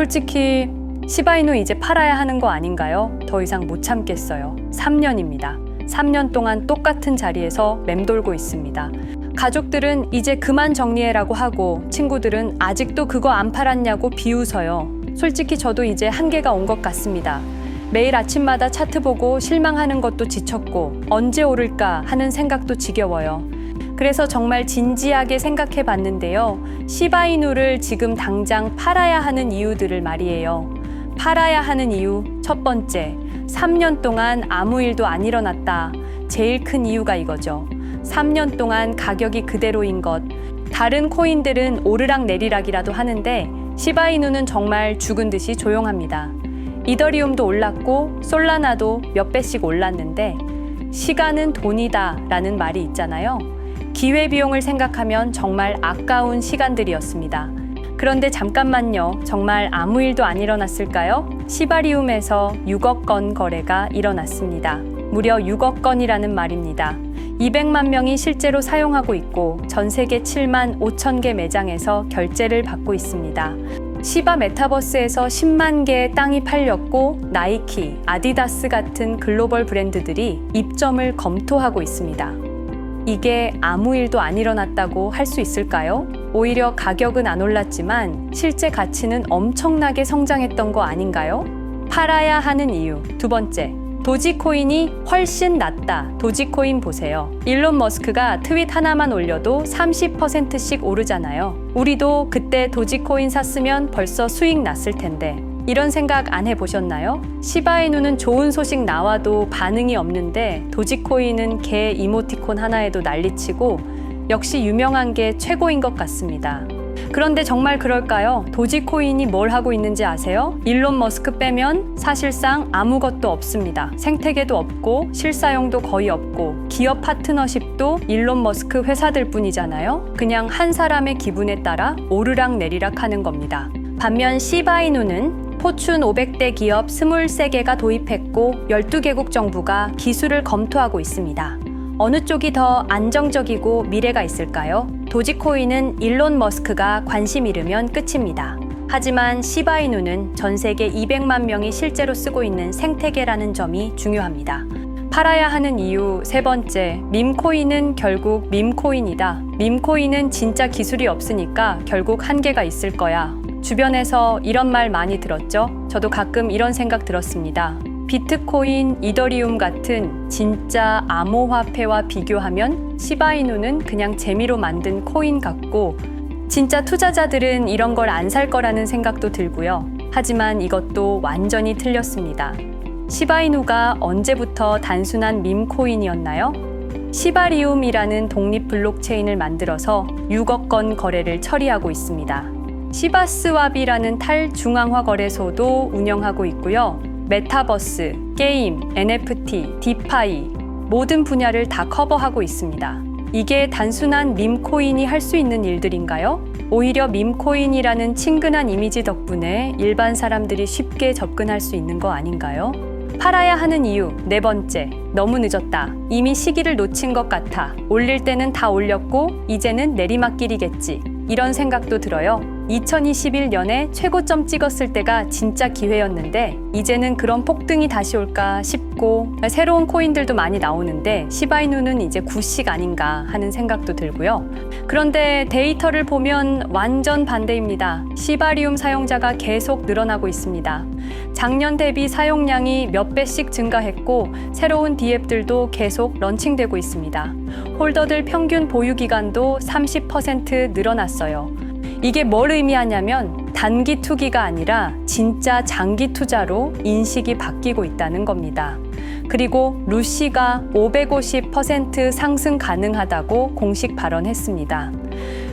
솔직히 시바이누 이제 팔아야 하는 거 아닌가요? 더 이상 못 참겠어요. 3년입니다. 3년 동안 똑같은 자리에서 맴돌고 있습니다. 가족들은 이제 그만 정리해라고 하고 친구들은 아직도 그거 안 팔았냐고 비웃어요. 솔직히 저도 이제 한계가 온 것 같습니다. 매일 아침마다 차트 보고 실망하는 것도 지쳤고 언제 오를까 하는 생각도 지겨워요. 그래서 정말 진지하게 생각해 봤는데요. 시바이누를 지금 당장 팔아야 하는 이유들을 말이에요. 팔아야 하는 이유 첫 번째, 3년 동안 아무 일도 안 일어났다. 제일 큰 이유가 이거죠. 3년 동안 가격이 그대로인 것. 다른 코인들은 오르락 내리락이라도 하는데 시바이누는 정말 죽은 듯이 조용합니다. 이더리움도 올랐고 솔라나도 몇 배씩 올랐는데 시간은 돈이다 라는 말이 있잖아요. 기회비용을 생각하면 정말 아까운 시간들이었습니다. 그런데 잠깐만요. 정말 아무 일도 안 일어났을까요? 시바리움에서 6억 건 거래가 일어났습니다. 무려 6억 건이라는 말입니다. 200만 명이 실제로 사용하고 있고 전 세계 7만 5천 개 매장에서 결제를 받고 있습니다. 시바 메타버스에서 10만 개의 땅이 팔렸고 나이키, 아디다스 같은 글로벌 브랜드들이 입점을 검토하고 있습니다. 이게 아무 일도 안 일어났다고 할 수 있을까요? 오히려 가격은 안 올랐지만 실제 가치는 엄청나게 성장했던 거 아닌가요? 팔아야 하는 이유 두 번째, 도지코인이 훨씬 낫다. 도지코인 보세요. 일론 머스크가 트윗 하나만 올려도 30%씩 오르잖아요. 우리도 그때 도지코인 샀으면 벌써 수익 났을 텐데 이런 생각 안 해보셨나요? 시바이누는 좋은 소식 나와도 반응이 없는데 도지코인은 개 이모티콘 하나에도 난리치고 역시 유명한 게 최고인 것 같습니다. 그런데 정말 그럴까요? 도지코인이 뭘 하고 있는지 아세요? 일론 머스크 빼면 사실상 아무것도 없습니다. 생태계도 없고 실사용도 거의 없고 기업 파트너십도 일론 머스크 회사들 뿐이잖아요. 그냥 한 사람의 기분에 따라 오르락 내리락 하는 겁니다. 반면 시바이누는 포춘 500대 기업 23개가 도입했고 12개국 정부가 기술을 검토하고 있습니다. 어느 쪽이 더 안정적이고 미래가 있을까요? 도지코인은 일론 머스크가 관심 잃으면 끝입니다. 하지만 시바이누는 전 세계 200만 명이 실제로 쓰고 있는 생태계라는 점이 중요합니다. 팔아야 하는 이유 세 번째, 밈코인은 결국 밈코인이다. 밈코인은 진짜 기술이 없으니까 결국 한계가 있을 거야. 주변에서 이런 말 많이 들었죠? 저도 가끔 이런 생각 들었습니다. 비트코인, 이더리움 같은 진짜 암호화폐와 비교하면 시바이누는 그냥 재미로 만든 코인 같고 진짜 투자자들은 이런 걸 안 살 거라는 생각도 들고요. 하지만 이것도 완전히 틀렸습니다. 시바이누가 언제부터 단순한 밈코인이었나요? 시바리움이라는 독립 블록체인을 만들어서 6억 건 거래를 처리하고 있습니다. 시바스왑이라는 탈중앙화 거래소도 운영하고 있고요. 메타버스, 게임, NFT, 디파이 모든 분야를 다 커버하고 있습니다. 이게 단순한 밈코인이 할 수 있는 일들인가요? 오히려 밈코인이라는 친근한 이미지 덕분에 일반 사람들이 쉽게 접근할 수 있는 거 아닌가요? 팔아야 하는 이유 네 번째, 너무 늦었다. 이미 시기를 놓친 것 같아. 올릴 때는 다 올렸고 이제는 내리막길이겠지. 이런 생각도 들어요. 2021년에 최고점 찍었을 때가 진짜 기회였는데 이제는 그런 폭등이 다시 올까 싶고 새로운 코인들도 많이 나오는데 시바이누는 이제 굿식 아닌가 하는 생각도 들고요. 그런데 데이터를 보면 완전 반대입니다. 시바리움 사용자가 계속 늘어나고 있습니다. 작년 대비 사용량이 몇 배씩 증가했고 새로운 디앱들도 계속 런칭되고 있습니다. 홀더들 평균 보유 기간도 30% 늘어났어요. 이게 뭘 의미하냐면 단기 투기가 아니라 진짜 장기 투자로 인식이 바뀌고 있다는 겁니다. 그리고 루시가 550% 상승 가능하다고 공식 발언했습니다.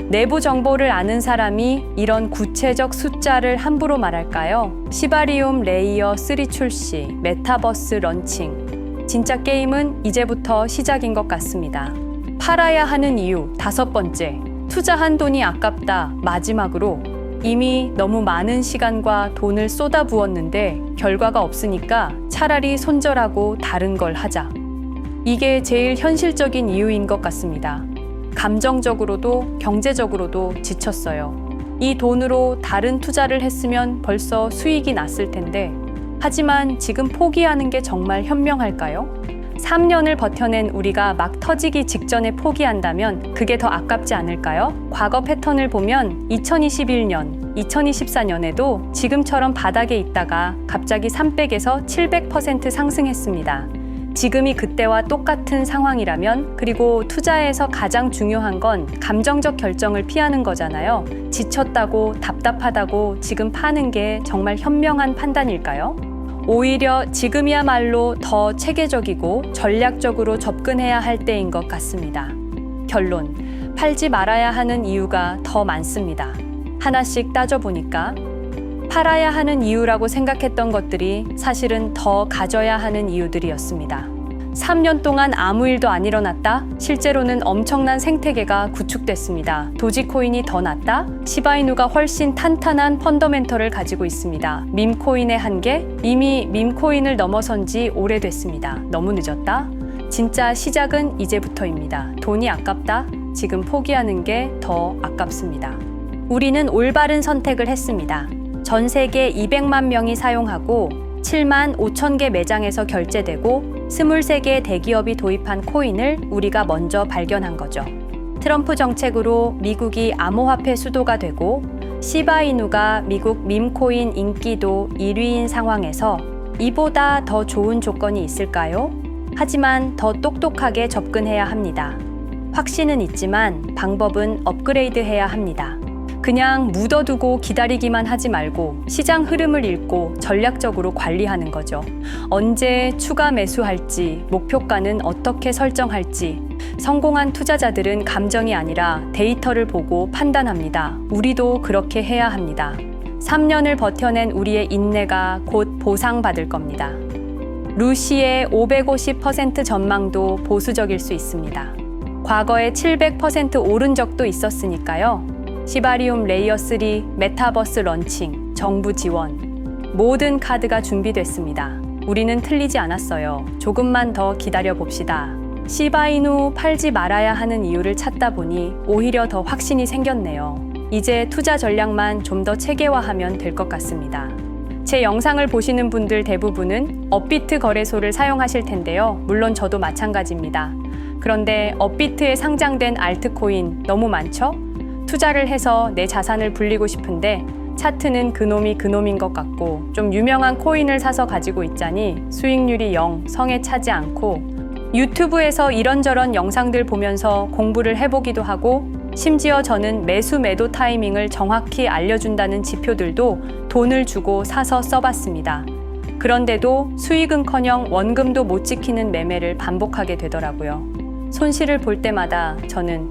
내부 정보를 아는 사람이 이런 구체적 숫자를 함부로 말할까요? 시바리움 레이어 3 출시, 메타버스 런칭. 진짜 게임은 이제부터 시작인 것 같습니다. 팔아야 하는 이유 다섯 번째. 투자한 돈이 아깝다. 마지막으로 이미 너무 많은 시간과 돈을 쏟아부었는데 결과가 없으니까 차라리 손절하고 다른 걸 하자. 이게 제일 현실적인 이유인 것 같습니다. 감정적으로도 경제적으로도 지쳤어요. 이 돈으로 다른 투자를 했으면 벌써 수익이 났을 텐데, 하지만 지금 포기하는 게 정말 현명할까요? 3년을 버텨낸 우리가 막 터지기 직전에 포기한다면 그게 더 아깝지 않을까요? 과거 패턴을 보면 2021년, 2024년에도 지금처럼 바닥에 있다가 갑자기 300에서 700% 상승했습니다. 지금이 그때와 똑같은 상황이라면, 그리고 투자에서 가장 중요한 건 감정적 결정을 피하는 거잖아요. 지쳤다고, 답답하다고 지금 파는 게 정말 현명한 판단일까요? 오히려 지금이야말로 더 체계적이고 전략적으로 접근해야 할 때인 것 같습니다. 결론, 팔지 말아야 하는 이유가 더 많습니다. 하나씩 따져보니까 팔아야 하는 이유라고 생각했던 것들이 사실은 더 가져야 하는 이유들이었습니다. 3년 동안 아무 일도 안 일어났다? 실제로는 엄청난 생태계가 구축됐습니다. 도지코인이 더 낫다? 시바이누가 훨씬 탄탄한 펀더멘털을 가지고 있습니다. 밈코인의 한계? 이미 밈코인을 넘어선 지 오래됐습니다. 너무 늦었다? 진짜 시작은 이제부터입니다. 돈이 아깝다? 지금 포기하는 게 더 아깝습니다. 우리는 올바른 선택을 했습니다. 전 세계 200만 명이 사용하고 7만 5천 개 매장에서 결제되고 23개 대기업이 도입한 코인을 우리가 먼저 발견한 거죠. 트럼프 정책으로 미국이 암호화폐 수도가 되고 시바이누가 미국 밈코인 인기도 1위인 상황에서 이보다 더 좋은 조건이 있을까요? 하지만 더 똑똑하게 접근해야 합니다. 확신은 있지만 방법은 업그레이드해야 합니다. 그냥 묻어두고 기다리기만 하지 말고 시장 흐름을 읽고 전략적으로 관리하는 거죠. 언제 추가 매수할지, 목표가는 어떻게 설정할지. 성공한 투자자들은 감정이 아니라 데이터를 보고 판단합니다. 우리도 그렇게 해야 합니다. 3년을 버텨낸 우리의 인내가 곧 보상받을 겁니다. 루시의 550% 전망도 보수적일 수 있습니다. 과거에 700% 오른 적도 있었으니까요. 시바리움 레이어 3 메타버스 런칭, 정부 지원, 모든 카드가 준비됐습니다. 우리는 틀리지 않았어요. 조금만 더 기다려 봅시다. 시바이누 팔지 말아야 하는 이유를 찾다 보니 오히려 더 확신이 생겼네요. 이제 투자 전략만 좀 더 체계화하면 될 것 같습니다. 제 영상을 보시는 분들 대부분은 업비트 거래소를 사용하실 텐데요. 물론 저도 마찬가지입니다. 그런데 업비트에 상장된 알트코인 너무 많죠? 투자를 해서 내 자산을 불리고 싶은데 차트는 그놈이 그놈인 것 같고, 좀 유명한 코인을 사서 가지고 있자니 수익률이 0, 성에 차지 않고, 유튜브에서 이런저런 영상들 보면서 공부를 해보기도 하고, 심지어 저는 매수 매도 타이밍을 정확히 알려준다는 지표들도 돈을 주고 사서 써봤습니다. 그런데도 수익은커녕 원금도 못 지키는 매매를 반복하게 되더라고요. 손실을 볼 때마다 저는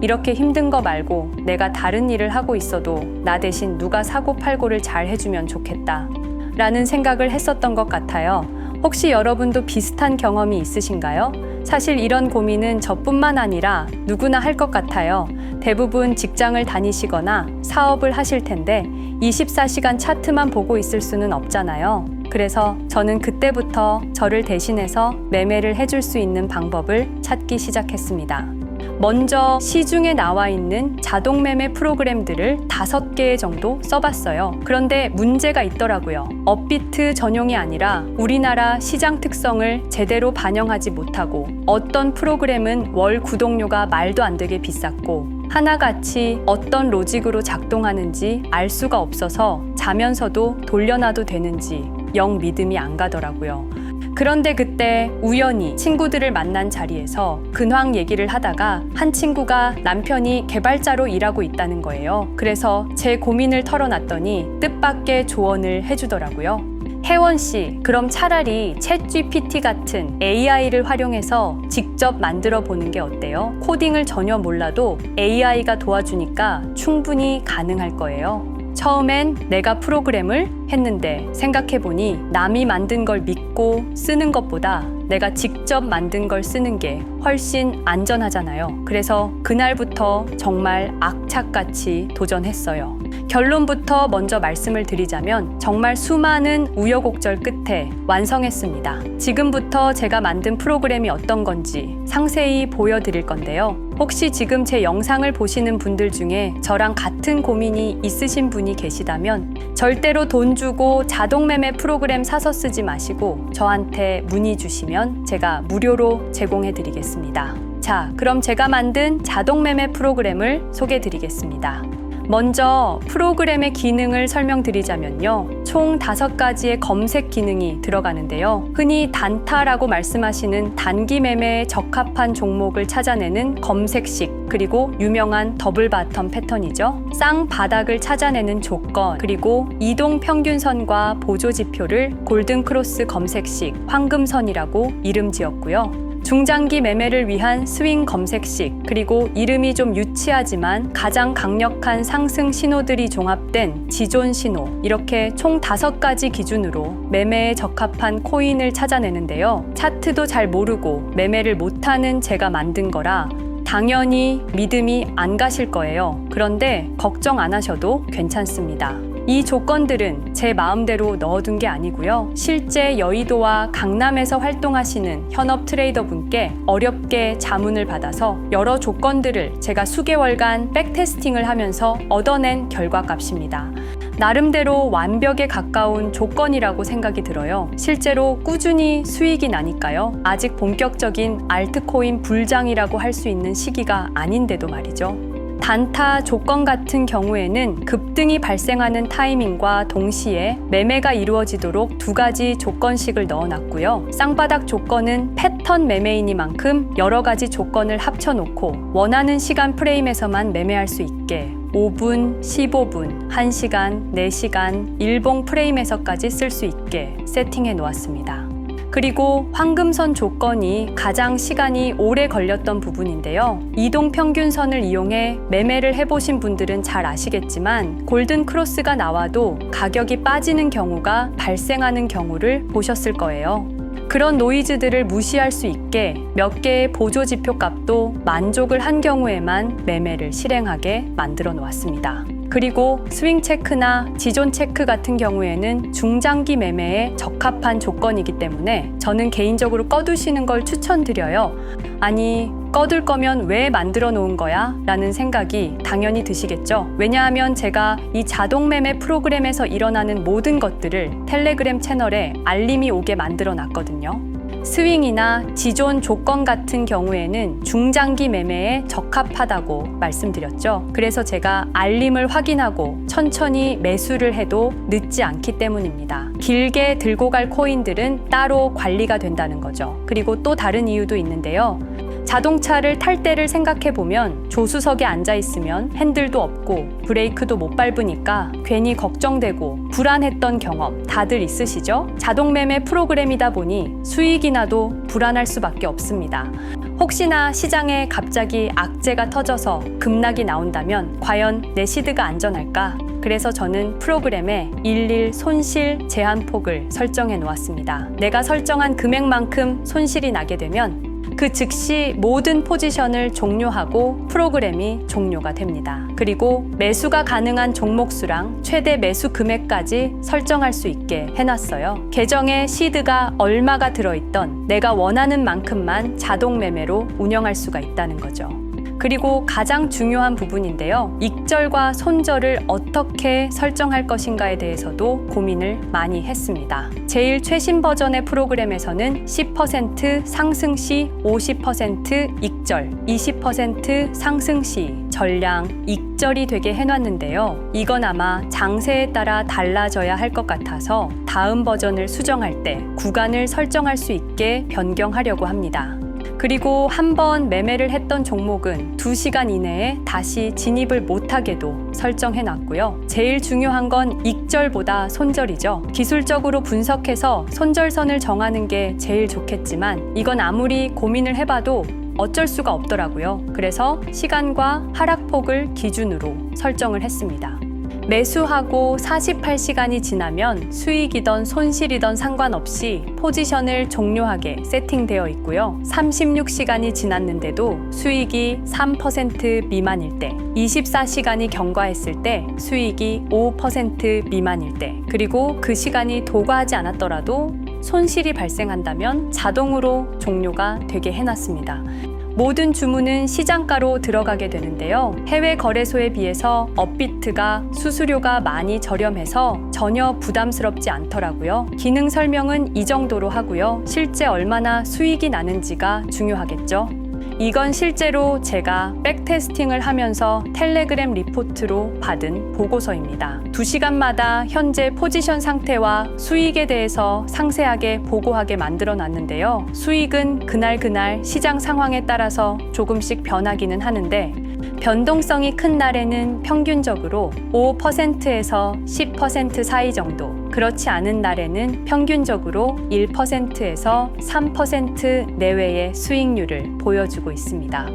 이렇게 힘든 거 말고 내가 다른 일을 하고 있어도 나 대신 누가 사고 팔고를 잘 해주면 좋겠다 라는 생각을 했었던 것 같아요. 혹시 여러분도 비슷한 경험이 있으신가요? 사실 이런 고민은 저뿐만 아니라 누구나 할 것 같아요. 대부분 직장을 다니시거나 사업을 하실 텐데 24시간 차트만 보고 있을 수는 없잖아요. 그래서 저는 그때부터 저를 대신해서 매매를 해줄 수 있는 방법을 찾기 시작했습니다. 먼저 시중에 나와 있는 자동 매매 프로그램들을 5개 정도 써봤어요. 그런데 문제가 있더라고요. 업비트 전용이 아니라 우리나라 시장 특성을 제대로 반영하지 못하고, 어떤 프로그램은 월 구독료가 말도 안 되게 비쌌고, 하나같이 어떤 로직으로 작동하는지 알 수가 없어서 자면서도 돌려놔도 되는지 영 믿음이 안 가더라고요. 그런데 그때 우연히 친구들을 만난 자리에서 근황 얘기를 하다가 한 친구가 남편이 개발자로 일하고 있다는 거예요. 그래서 제 고민을 털어놨더니 뜻밖의 조언을 해주더라고요. 혜원 씨, 그럼 차라리 챗GPT 같은 AI를 활용해서 직접 만들어 보는 게 어때요? 코딩을 전혀 몰라도 AI가 도와주니까 충분히 가능할 거예요. 처음엔 내가 프로그램을 했는데 생각해보니 남이 만든 걸 믿고 쓰는 것보다 내가 직접 만든 걸 쓰는 게 훨씬 안전하잖아요. 그래서 그날부터 정말 악착같이 도전했어요. 결론부터 먼저 말씀을 드리자면 정말 수많은 우여곡절 끝에 완성했습니다. 지금부터 제가 만든 프로그램이 어떤 건지 상세히 보여드릴 건데요. 혹시 지금 제 영상을 보시는 분들 중에 저랑 같은 고민이 있으신 분이 계시다면 절대로 돈 주고 자동매매 프로그램 사서 쓰지 마시고 저한테 문의 주시면 제가 무료로 제공해 드리겠습니다. 자, 그럼 제가 만든 자동매매 프로그램을 소개해 드리겠습니다. 먼저 프로그램의 기능을 설명드리자면요. 총 5가지의 검색 기능이 들어가는데요. 흔히 단타라고 말씀하시는 단기 매매에 적합한 종목을 찾아내는 검색식, 그리고 유명한 더블 바텀 패턴이죠. 쌍바닥을 찾아내는 조건, 그리고 이동 평균선과 보조 지표를 골든 크로스 검색식, 황금선이라고 이름 지었고요. 중장기 매매를 위한 스윙 검색식, 그리고 이름이 좀 유치하지만 가장 강력한 상승 신호들이 종합된 지존 신호, 이렇게 총 5가지 기준으로 매매에 적합한 코인을 찾아내는데요. 차트도 잘 모르고 매매를 못하는 제가 만든 거라 당연히 믿음이 안 가실 거예요. 그런데 걱정 안 하셔도 괜찮습니다. 이 조건들은 제 마음대로 넣어둔 게 아니고요. 실제 여의도와 강남에서 활동하시는 현업 트레이더 분께 어렵게 자문을 받아서 여러 조건들을 제가 수개월간 백테스팅을 하면서 얻어낸 결과값입니다. 나름대로 완벽에 가까운 조건이라고 생각이 들어요. 실제로 꾸준히 수익이 나니까요. 아직 본격적인 알트코인 불장이라고 할 수 있는 시기가 아닌데도 말이죠. 단타 조건 같은 경우에는 급등이 발생하는 타이밍과 동시에 매매가 이루어지도록 2가지 조건식을 넣어놨고요. 쌍바닥 조건은 패턴 매매이니만큼 여러 가지 조건을 합쳐놓고 원하는 시간 프레임에서만 매매할 수 있게 5분, 15분, 1시간, 4시간, 일봉 프레임에서까지 쓸 수 있게 세팅해 놓았습니다. 그리고 황금선 조건이 가장 시간이 오래 걸렸던 부분인데요. 이동평균선을 이용해 매매를 해보신 분들은 잘 아시겠지만 골든 크로스가 나와도 가격이 빠지는 경우가 발생하는 경우를 보셨을 거예요. 그런 노이즈들을 무시할 수 있게 몇 개의 보조 지표 값도 만족을 한 경우에만 매매를 실행하게 만들어 놓았습니다. 그리고 스윙 체크나 지존 체크 같은 경우에는 중장기 매매에 적합한 조건이기 때문에 저는 개인적으로 꺼두시는 걸 추천드려요. 아니, 꺼둘 거면 왜 만들어 놓은 거야? 라는 생각이 당연히 드시겠죠. 왜냐하면 제가 이 자동 매매 프로그램에서 일어나는 모든 것들을 텔레그램 채널에 알림이 오게 만들어 놨거든요. 스윙이나 지존 조건 같은 경우에는 중장기 매매에 적합하다고 말씀드렸죠. 그래서 제가 알림을 확인하고 천천히 매수를 해도 늦지 않기 때문입니다. 길게 들고 갈 코인들은 따로 관리가 된다는 거죠. 그리고 또 다른 이유도 있는데요. 자동차를 탈 때를 생각해보면 조수석에 앉아있으면 핸들도 없고 브레이크도 못 밟으니까 괜히 걱정되고 불안했던 경험 다들 있으시죠? 자동매매 프로그램이다 보니 수익이 나도 불안할 수밖에 없습니다. 혹시나 시장에 갑자기 악재가 터져서 급락이 나온다면 과연 내 시드가 안전할까? 그래서 저는 프로그램에 일일 손실 제한폭을 설정해 놓았습니다. 내가 설정한 금액만큼 손실이 나게 되면 그 즉시 모든 포지션을 종료하고 프로그램이 종료가 됩니다. 그리고 매수가 가능한 종목수랑 최대 매수 금액까지 설정할 수 있게 해놨어요. 계정에 시드가 얼마가 들어있던 내가 원하는 만큼만 자동 매매로 운영할 수가 있다는 거죠. 그리고 가장 중요한 부분인데요. 익절과 손절을 어떻게 설정할 것인가에 대해서도 고민을 많이 했습니다. 제일 최신 버전의 프로그램에서는 10% 상승 시 50% 익절, 20% 상승 시 전량 익절이 되게 해놨는데요. 이건 아마 장세에 따라 달라져야 할 것 같아서 다음 버전을 수정할 때 구간을 설정할 수 있게 변경하려고 합니다. 그리고 한번 매매를 했던 종목은 2시간 이내에 다시 진입을 못하게도 설정해 놨고요. 제일 중요한 건 익절보다 손절이죠. 기술적으로 분석해서 손절선을 정하는 게 제일 좋겠지만 이건 아무리 고민을 해봐도 어쩔 수가 없더라고요. 그래서 시간과 하락폭을 기준으로 설정을 했습니다. 매수하고 48시간이 지나면 수익이던 손실이던 상관없이 포지션을 종료하게 세팅되어 있고요. 36시간이 지났는데도 수익이 3% 미만일 때, 24시간이 경과했을 때 수익이 5% 미만일 때, 그리고 그 시간이 도과하지 않았더라도 손실이 발생한다면 자동으로 종료가 되게 해놨습니다. 모든 주문은 시장가로 들어가게 되는데요. 해외 거래소에 비해서 업비트가 수수료가 많이 저렴해서 전혀 부담스럽지 않더라고요. 기능 설명은 이 정도로 하고요. 실제 얼마나 수익이 나는지가 중요하겠죠. 이건 실제로 제가 백테스팅을 하면서 텔레그램 리포트로 받은 보고서입니다. 2시간마다 현재 포지션 상태와 수익에 대해서 상세하게 보고하게 만들어 놨는데요. 수익은 그날 시장 상황에 따라서 조금씩 변하기는 하는데 변동성이 큰 날에는 평균적으로 5%에서 10% 사이 정도, 그렇지 않은 날에는 평균적으로 1%에서 3% 내외의 수익률을 보여주고 있습니다.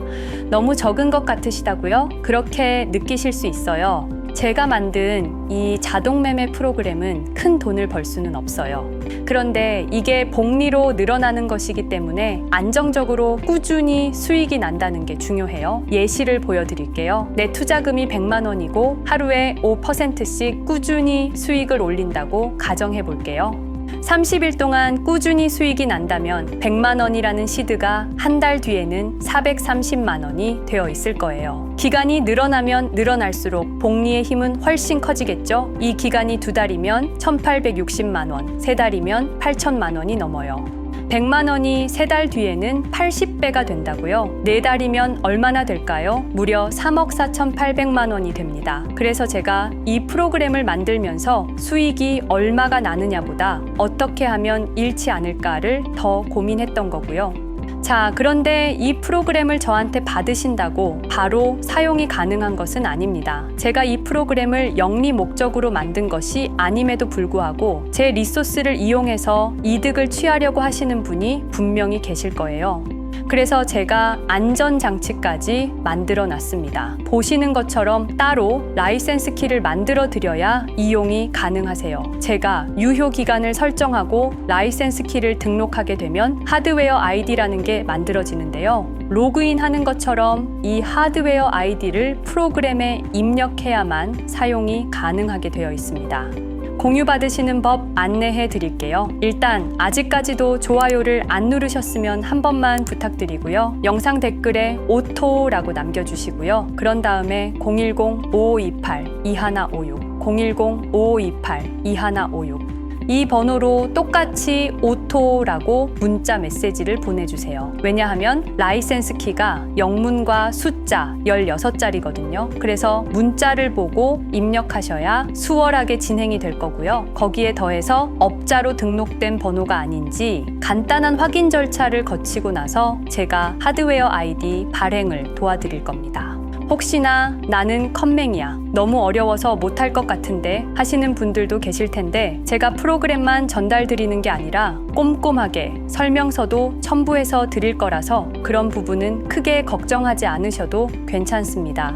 너무 적은 것 같으시다고요? 그렇게 느끼실 수 있어요. 제가 만든 이 자동 매매 프로그램은 큰 돈을 벌 수는 없어요. 그런데 이게 복리로 늘어나는 것이기 때문에 안정적으로 꾸준히 수익이 난다는 게 중요해요. 예시를 보여드릴게요. 내 투자금이 100만 원이고 하루에 5%씩 꾸준히 수익을 올린다고 가정해 볼게요. 30일 동안 꾸준히 수익이 난다면 100만 원이라는 시드가 한 달 뒤에는 430만 원이 되어 있을 거예요. 기간이 늘어나면 늘어날수록 복리의 힘은 훨씬 커지겠죠? 이 기간이 2달이면 1860만 원, 3달이면 8천만 원이 넘어요. 100만 원이 3달 뒤에는 80배가 된다고요? 4달이면 얼마나 될까요? 무려 3억 4,800만 원이 됩니다. 그래서 제가 이 프로그램을 만들면서 수익이 얼마가 나느냐보다 어떻게 하면 잃지 않을까를 더 고민했던 거고요. 자, 그런데 이 프로그램을 저한테 받으신다고 바로 사용이 가능한 것은 아닙니다. 제가 이 프로그램을 영리 목적으로 만든 것이 아님에도 불구하고 제 리소스를 이용해서 이득을 취하려고 하시는 분이 분명히 계실 거예요. 그래서 제가 안전장치까지 만들어 놨습니다. 보시는 것처럼 따로 라이센스 키를 만들어 드려야 이용이 가능하세요. 제가 유효 기간을 설정하고 라이센스 키를 등록하게 되면 하드웨어 아이디라는 게 만들어지는데요. 로그인 하는 것처럼 이 하드웨어 아이디를 프로그램에 입력해야만 사용이 가능하게 되어 있습니다. 공유받으시는 법 안내해 드릴게요. 일단 아직까지도 좋아요를 안 누르셨으면 한 번만 부탁드리고요. 영상 댓글에 오토라고 남겨주시고요. 그런 다음에 010-5528-2156 010-5528-2156 이 번호로 똑같이 오토라고 문자 메시지를 보내주세요. 왜냐하면 라이센스 키가 영문과 숫자 16자리거든요. 그래서 문자를 보고 입력하셔야 수월하게 진행이 될 거고요. 거기에 더해서 업자로 등록된 번호가 아닌지 간단한 확인 절차를 거치고 나서 제가 하드웨어 아이디 발행을 도와드릴 겁니다. 혹시나 나는 컴맹이야, 너무 어려워서 못할 것 같은데 하시는 분들도 계실 텐데 제가 프로그램만 전달드리는 게 아니라 꼼꼼하게 설명서도 첨부해서 드릴 거라서 그런 부분은 크게 걱정하지 않으셔도 괜찮습니다.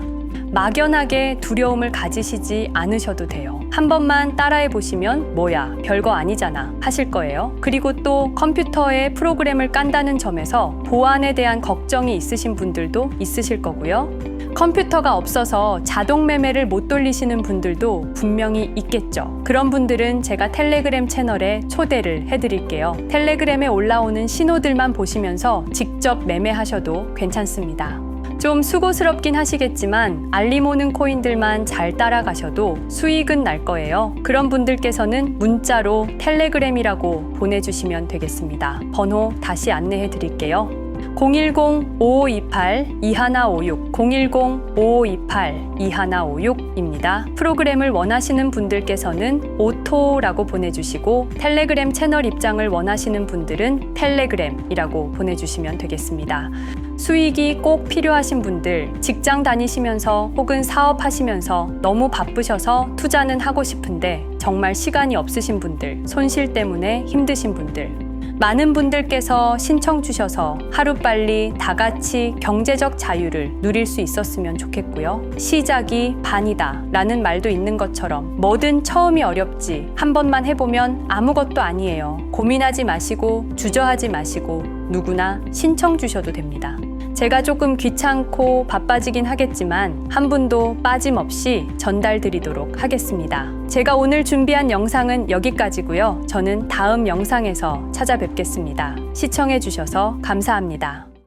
막연하게 두려움을 가지시지 않으셔도 돼요. 한 번만 따라해 보시면 뭐야, 별거 아니잖아 하실 거예요. 그리고 또 컴퓨터에 프로그램을 깐다는 점에서 보안에 대한 걱정이 있으신 분들도 있으실 거고요. 컴퓨터가 없어서 자동 매매를 못 돌리시는 분들도 분명히 있겠죠. 그런 분들은 제가 텔레그램 채널에 초대를 해드릴게요. 텔레그램에 올라오는 신호들만 보시면서 직접 매매하셔도 괜찮습니다. 좀 수고스럽긴 하시겠지만 알림 오는 코인들만 잘 따라가셔도 수익은 날 거예요. 그런 분들께서는 문자로 텔레그램이라고 보내주시면 되겠습니다. 번호 다시 안내해 드릴게요. 010-5528-2156 010-5528-2156입니다. 프로그램을 원하시는 분들께서는 오토라고 보내주시고 텔레그램 채널 입장을 원하시는 분들은 텔레그램이라고 보내주시면 되겠습니다. 수익이 꼭 필요하신 분들, 직장 다니시면서 혹은 사업하시면서 너무 바쁘셔서 투자는 하고 싶은데 정말 시간이 없으신 분들, 손실 때문에 힘드신 분들, 많은 분들께서 신청 주셔서 하루빨리 다 같이 경제적 자유를 누릴 수 있었으면 좋겠고요. 시작이 반이다 라는 말도 있는 것처럼 뭐든 처음이 어렵지 한 번만 해보면 아무것도 아니에요. 고민하지 마시고 주저하지 마시고 누구나 신청 주셔도 됩니다. 제가 조금 귀찮고 바빠지긴 하겠지만 한 분도 빠짐없이 전달드리도록 하겠습니다. 제가 오늘 준비한 영상은 여기까지고요. 저는 다음 영상에서 찾아뵙겠습니다. 시청해 주셔서 감사합니다.